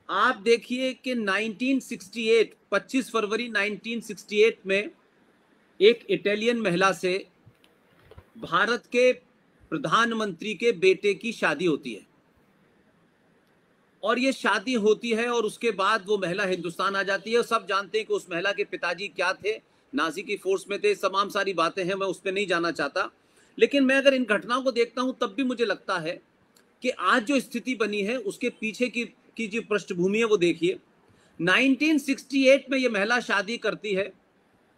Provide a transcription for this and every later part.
आप देखिए कि 1968 25 फरवरी 1968 में एक इटालियन महिला से भारत के प्रधानमंत्री के बेटे की शादी होती है, और ये शादी होती है और उसके बाद वो महिला हिंदुस्तान आ जाती है। और सब जानते हैं कि उस महिला के पिताजी क्या थे, नाजी की फोर्स में थे, तमाम सारी बातें हैं, मैं उस पर नहीं जाना चाहता। लेकिन मैं अगर इन घटनाओं को देखता हूं तब भी मुझे लगता है कि आज जो स्थिति बनी है उसके पीछे की जो पृष्ठभूमि है वो देखिए। 1968 में ये महिला शादी करती है,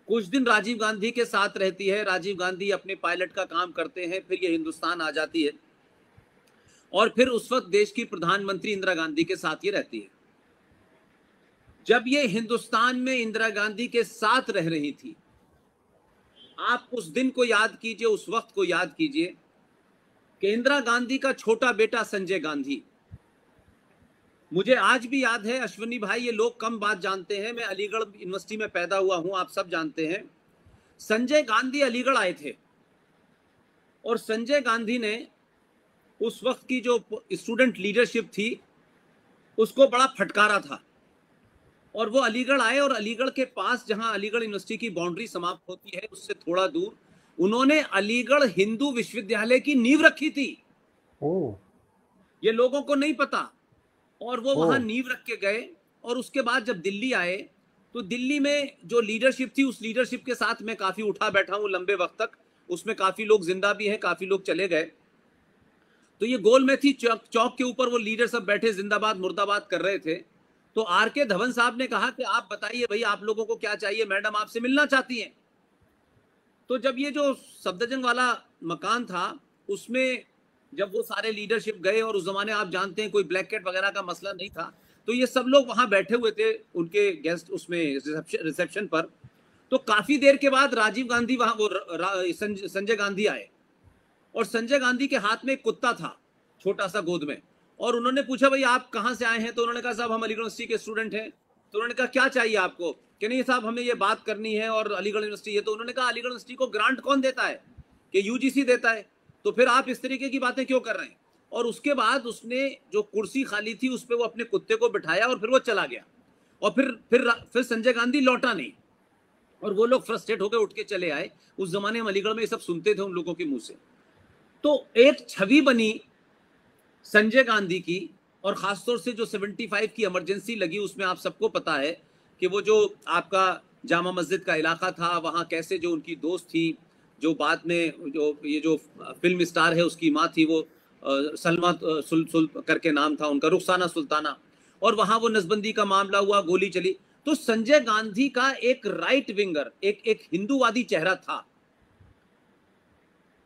कुछ दिन राजीव गांधी के साथ रहती है, राजीव गांधी अपने पायलट का काम करते हैं, फिर ये हिंदुस्तान आ जाती है और फिर उस वक्त देश की प्रधानमंत्री इंदिरा गांधी के साथ ये रहती है। जब ये हिंदुस्तान में इंदिरा गांधी के साथ रह रही थी, आप उस दिन को याद कीजिए, उस वक्त को याद कीजिए कि इंदिरा गांधी का छोटा बेटा संजय गांधी, मुझे आज भी याद है अश्विनी भाई, ये लोग कम बात जानते हैं, मैं अलीगढ़ यूनिवर्सिटी में पैदा हुआ हूं, आप सब जानते हैं। संजय गांधी अलीगढ़ आए थे और संजय गांधी ने उस वक्त की जो स्टूडेंट लीडरशिप थी उसको बड़ा फटकारा था, और वो अलीगढ़ आए और अलीगढ़ के पास जहां अलीगढ़ यूनिवर्सिटी की बाउंड्री समाप्त होती है उससे थोड़ा दूर उन्होंने अलीगढ़ हिंदू विश्वविद्यालय की नींव रखी थी। ये लोगों को नहीं पता, और वो वहां नींव रख के गए। और उसके बाद जब दिल्ली आए तो दिल्ली में जो लीडरशिप थी उस लीडरशिप के साथ मैं काफी उठा बैठा हूं लंबे वक्त तक, उसमें काफी लोग जिंदा भी हैं, काफी लोग चले गए। तो ये गोल में थी, चौक के ऊपर वो लीडर सब बैठे जिंदाबाद मुर्दाबाद कर रहे थे। तो आर के धवन साहब ने कहा कि आप बताइए भाई, आप लोगों को क्या चाहिए, मैडम आपसे मिलना चाहती हैं। तो जब ये जो सफदरजंग वाला मकान था उसमें जब वो सारे लीडरशिप गए, और उस जमाने आप जानते हैं कोई ब्लैक कैट वगैरह का मसला नहीं था, तो ये सब लोग वहां बैठे हुए थे उनके गेस्ट उसमें रिसेप्शन पर। तो काफी देर के बाद राजीव गांधी वहां वो संजय गांधी आए, और संजय गांधी के हाथ में एक कुत्ता था छोटा सा गोद में, और उन्होंने पूछा भाई आप कहां से आए हैं, तो उन्होंने कहा साहब हम अलीगढ़ यूनिवर्सिटी के स्टूडेंट हैं। तो उन्होंने कहा क्या चाहिए आपको, कि नहीं साहब हमें ये बात करनी है और अलीगढ़ यूनिवर्सिटी है। तो उन्होंने कहा अलीगढ़ यूनिवर्सिटी को ग्रांट कौन देता है, कि यूजीसी देता है, तो फिर आप इस तरीके की बातें क्यों कर रहे हैं। और उसके बाद उसने जो कुर्सी खाली थी उस पर वो अपने कुत्ते को बिठाया और फिर वो चला गया, और फिर संजय गांधी लौटा नहीं, और वो लोग फ्रस्ट्रेट होकर उठ के चले आए। उस जमाने हम अलीगढ़ में ये सब सुनते थे उन लोगों के मुंह से। तो एक छवि बनी संजय गांधी की, और खासतौर से जो 75 की इमरजेंसी लगी उसमें आप सबको पता है कि वो जो आपका जामा मस्जिद का इलाका था वहां कैसे जो उनकी दोस्त थी, जो बाद में जो ये जो फिल्म स्टार है उसकी माँ थी, वो सलमा सुल करके नाम था उनका, रुखसाना सुल्ताना, और वहां वो नसबंदी का मामला हुआ, गोली चली। तो संजय गांधी का एक राइट विंगर, एक हिंदूवादी चेहरा था।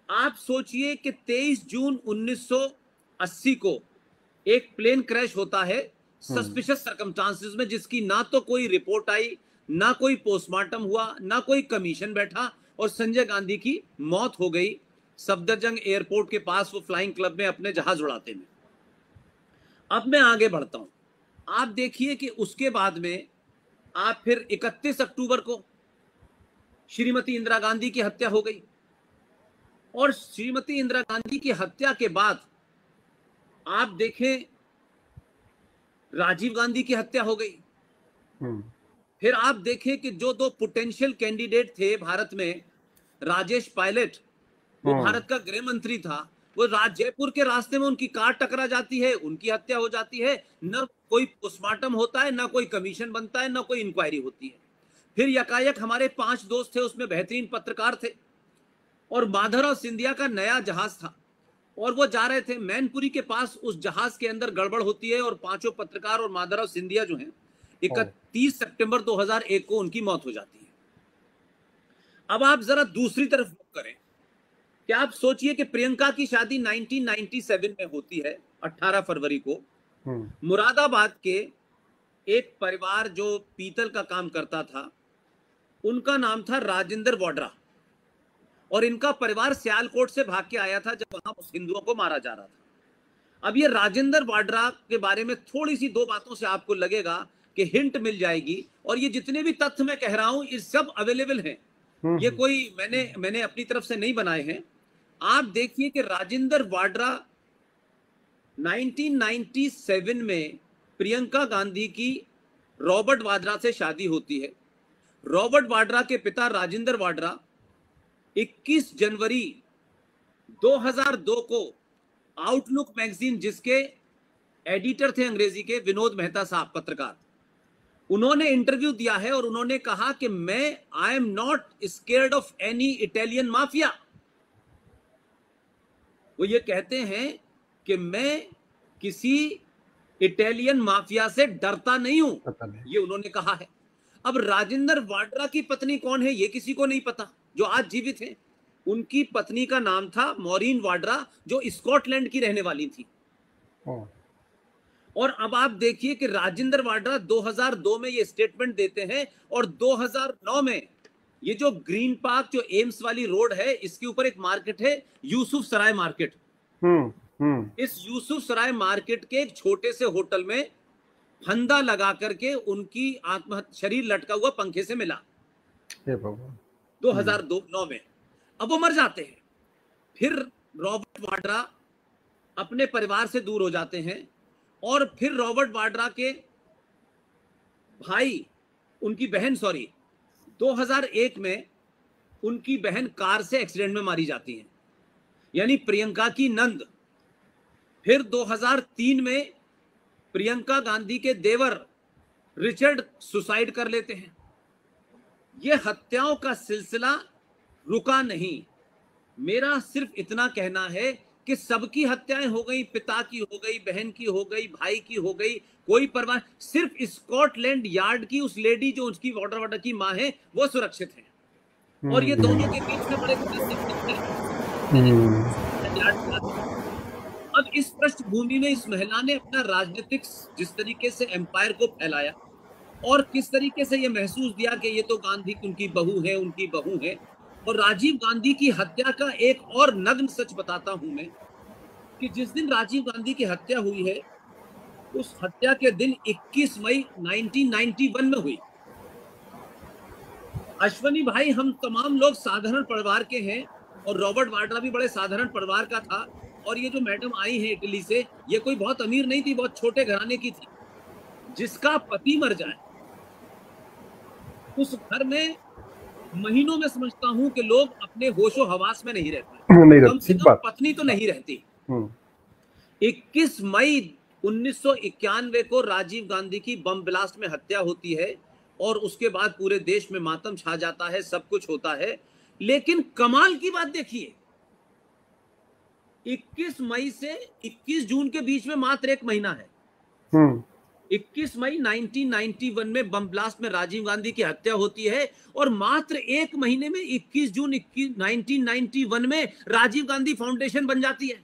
आप सोचिए कि 23 जून 1980 को एक प्लेन क्रैश होता है सस्पिशियस सर्कमस्टांसेस में, जिसकी ना तो कोई रिपोर्ट आई, ना कोई पोस्टमार्टम हुआ, ना कोई कमीशन बैठा, और संजय गांधी की मौत हो गई सफदरजंग एयरपोर्ट के पास वो फ्लाइंग क्लब में अपने जहाज उड़ाते में। अब मैं आगे बढ़ता हूं, आप देखिए कि उसके बाद में आप फिर 31 अक्टूबर को श्रीमती इंदिरा गांधी की हत्या हो गई, और श्रीमती इंदिरा गांधी की हत्या के बाद आप देखें राजीव गांधी की हत्या हो गई। फिर आप देखें कि जो दो पोटेंशियल कैंडिडेट थे भारत में, राजेश पायलट, वो भारत का गृह मंत्री था, वो जयपुर के रास्ते में उनकी कार टकरा जाती है, उनकी हत्या हो जाती है, न कोई पोस्टमार्टम होता है, न कोई कमीशन बनता है, न कोई इंक्वायरी होती है। फिर यकायक हमारे 5 दोस्त थे, उसमें बेहतरीन पत्रकार थे, और माधवराव सिंधिया का नया जहाज था, और वो जा रहे थे मैनपुरी के पास, उस जहाज के अंदर गड़बड़ होती है और 5 पत्रकार और माधवराव सिंधिया जो हैं 31 सितंबर 2001 को उनकी मौत हो जाती है। अब आप जरा दूसरी तरफ रुख करें कि आप सोचिए कि प्रियंका की शादी 1997 में होती है 18 फरवरी को, मुरादाबाद के एक परिवार जो पीतल का काम करता था, उनका नाम था राजेंद्र वाड्रा, और इनका परिवार सियालकोट से भाग के आया था जब वहां हिंदुओं को मारा जा रहा था। अब ये राजेंद्र वाड्रा के बारे में थोड़ी सी 2 बातों से आपको लगेगा कि हिंट मिल जाएगी, और ये जितने भी तथ्य मैं कह रहा हूं ये सब अवेलेबल हैं, ये कोई मैंने अपनी तरफ से नहीं बनाए हैं। आप देखिए कि राजेंद्र वाड्रा 1997 में प्रियंका गांधी की रॉबर्ट वाड्रा से शादी होती है। रॉबर्ट वाड्रा के पिता राजेंद्र वाड्रा 21 जनवरी 2002 को आउटलुक मैगजीन, जिसके एडिटर थे अंग्रेजी के विनोद मेहता साहब, पत्रकार, उन्होंने इंटरव्यू दिया है और उन्होंने कहा कि I am not scared of any Italian mafia. वो ये कहते हैं कि मैं किसी इटालियन माफिया से डरता नहीं हूं, ये उन्होंने कहा है। अब राजेंद्र वाड्रा की पत्नी कौन है ये किसी को नहीं पता, जो आज जीवित है। उनकी पत्नी का नाम था मॉरीन वाड्रा, जो स्कॉटलैंड की रहने वाली थी। और अब आप देखिए कि राजेंद्र वाड्रा 2002 में ये स्टेटमेंट देते हैं और 2009 में ये जो ग्रीन पार्क, जो एम्स वाली रोड है, इसके ऊपर एक मार्केट है यूसुफ सराय मार्केट। इस यूसुफ सराय मार्केट के एक छोटे से होटल में फंदा लगा करके उनकी शरीर लटका हुआ पंखे से मिला 2009 में। अब वो मर जाते हैं। फिर रॉबर्ट वाड्रा अपने परिवार से दूर हो जाते हैं और फिर रॉबर्ट वाड्रा के भाई, उनकी बहन 2001 में उनकी बहन कार से एक्सीडेंट में मारी जाती है, यानी प्रियंका की नंद। फिर 2003 में प्रियंका गांधी के देवर रिचर्ड सुसाइड कर लेते हैं। यह हत्याओं का सिलसिला रुका नहीं। मेरा सिर्फ इतना कहना है कि सबकी हत्याएं हो गई, पिता की हो गई, बहन की हो गई, भाई की हो गई, कोई परवाह। सिर्फ स्कॉटलैंड यार्ड की उस लेडी जो उसकी वाटर की मां है वो सुरक्षित है। और ये दोनों के बीच में बड़े अब इस पृष्ठभूमि में इस महिला ने अपना राजनीतिक जिस तरीके से एम्पायर को फैलाया और किस तरीके से ये महसूस दिया कि ये तो गांधी उनकी बहू है, उनकी बहू है। और राजीव गांधी की हत्या का एक और नग्न सच बताता हूं मैं कि जिस दिन राजीव गांधी की हत्या हुई है, उस हत्या के दिन 21 मई 1991 में हुई। अश्वनी भाई, हम तमाम लोग साधारण परिवार के हैं और रॉबर्ट वाड्रा भी बड़े साधारण परिवार का था। और ये जो मैडम आई है इटली से, ये कोई बहुत अमीर नहीं थी, बहुत छोटे घराने की थी। जिसका पति मर जाए उस घर में महीनों में समझता हूं कि लोग अपने होशो हवास में नहीं रहते, कम से कम पत्नी तो नहीं रहती। 21 मई 1991 को राजीव गांधी की बम ब्लास्ट में हत्या होती है और उसके बाद पूरे देश में मातम छा जाता है, सब कुछ होता है। लेकिन कमाल की बात देखिए, 21 मई से 21 जून के बीच में मात्र एक महीना है। 21 मई 1991 में बम ब्लास्ट में राजीव गांधी की हत्या होती है और मात्र एक महीने में 21 जून 1991 में राजीव गांधी फाउंडेशन बन जाती है।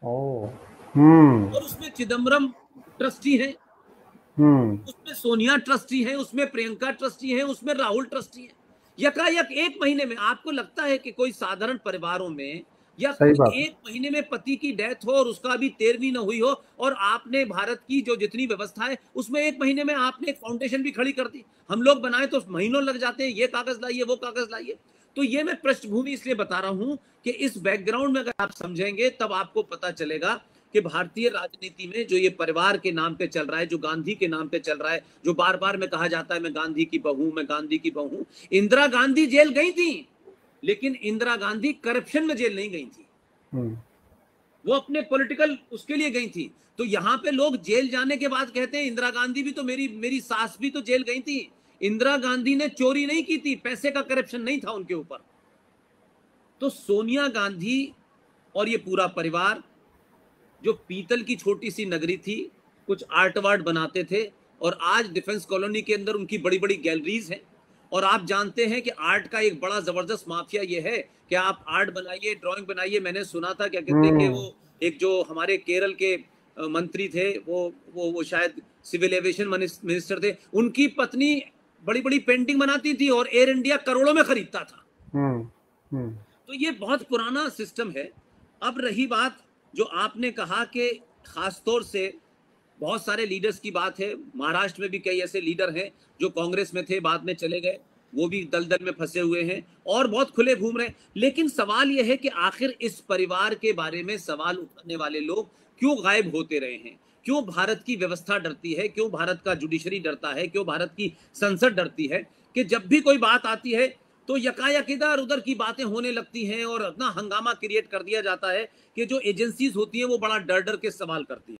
और उसमें चिदम्बरम ट्रस्टी है, उसमें सोनिया ट्रस्टी है, उसमें प्रियंका ट्रस्टी है, उसमें राहुल ट्रस्टी है। यकायक एक महीने में आपको लगता है कि कोई साधारण परिवारों में या एक महीने में पति की डेथ हो और उसका अभी 13वीं न हुई हो और आपने भारत की जो जितनी व्यवस्था है उसमें एक महीने में आपने एक फाउंडेशन भी खड़ी कर दी। हम लोग बनाए तो महीनों लग जाते हैं, ये कागज लाइए, वो कागज लाइए। तो ये मैं पृष्ठभूमि इसलिए बता रहा हूं कि इस बैकग्राउंड में अगर आप समझेंगे तब आपको पता चलेगा कि भारतीय राजनीति में जो ये परिवार के नाम पे चल रहा है, जो गांधी के नाम पे चल रहा है, जो बार बार में कहा जाता है मैं गांधी की बहू, मैं गांधी की बहू। इंदिरा गांधी जेल गई थी, लेकिन इंदिरा गांधी करप्शन में जेल नहीं गई थी, वो अपने पॉलिटिकल उसके लिए गई थी। तो यहां पे लोग जेल जाने के बाद कहते हैं इंदिरा गांधी भी तो मेरी सास भी तो जेल गई थी। इंदिरा गांधी ने चोरी नहीं की थी, पैसे का करप्शन नहीं था उनके ऊपर। तो सोनिया गांधी और ये पूरा परिवार जो पीतल की छोटी सी नगरी थी, कुछ आर्ट वार्ट बनाते थे और आज डिफेंस कॉलोनी के अंदर उनकी बड़ी बड़ी गैलरीज हैं। और आप जानते हैं कि आर्ट का एक बड़ा जबरदस्त माफिया ये है कि आप आर्ट बनाइए, ड्राइंग बनाइए। मैंने सुना था क्या कहते हैं कि वो एक जो हमारे केरल के मंत्री थे, वो शायद सिविल एविएशन मिनिस्टर थे, उनकी पत्नी बड़ी बड़ी पेंटिंग बनाती थी और एयर इंडिया करोड़ों में खरीदता था। तो ये बहुत पुराना सिस्टम है। अब रही बात जो आपने कहा कि खासतौर से बहुत सारे लीडर्स की बात है, महाराष्ट्र में भी कई ऐसे लीडर हैं जो कांग्रेस में थे, बाद में चले गए, वो भी दलदल में फंसे हुए हैं और बहुत खुले घूम रहे हैं। लेकिन सवाल यह है कि आखिर इस परिवार के बारे में सवाल उठाने वाले लोग क्यों गायब होते रहे हैं? क्यों भारत की व्यवस्था डरती है, क्यों भारत का जुडिशरी डरता है, क्यों भारत की संसद डरती है कि जब भी कोई बात आती है तो यकायक इधर उधर की बातें होने लगती हैं और इतना हंगामा क्रिएट कर दिया जाता है कि जो एजेंसीज होती हैं वो बड़ा डर डर के सवाल करती हैं।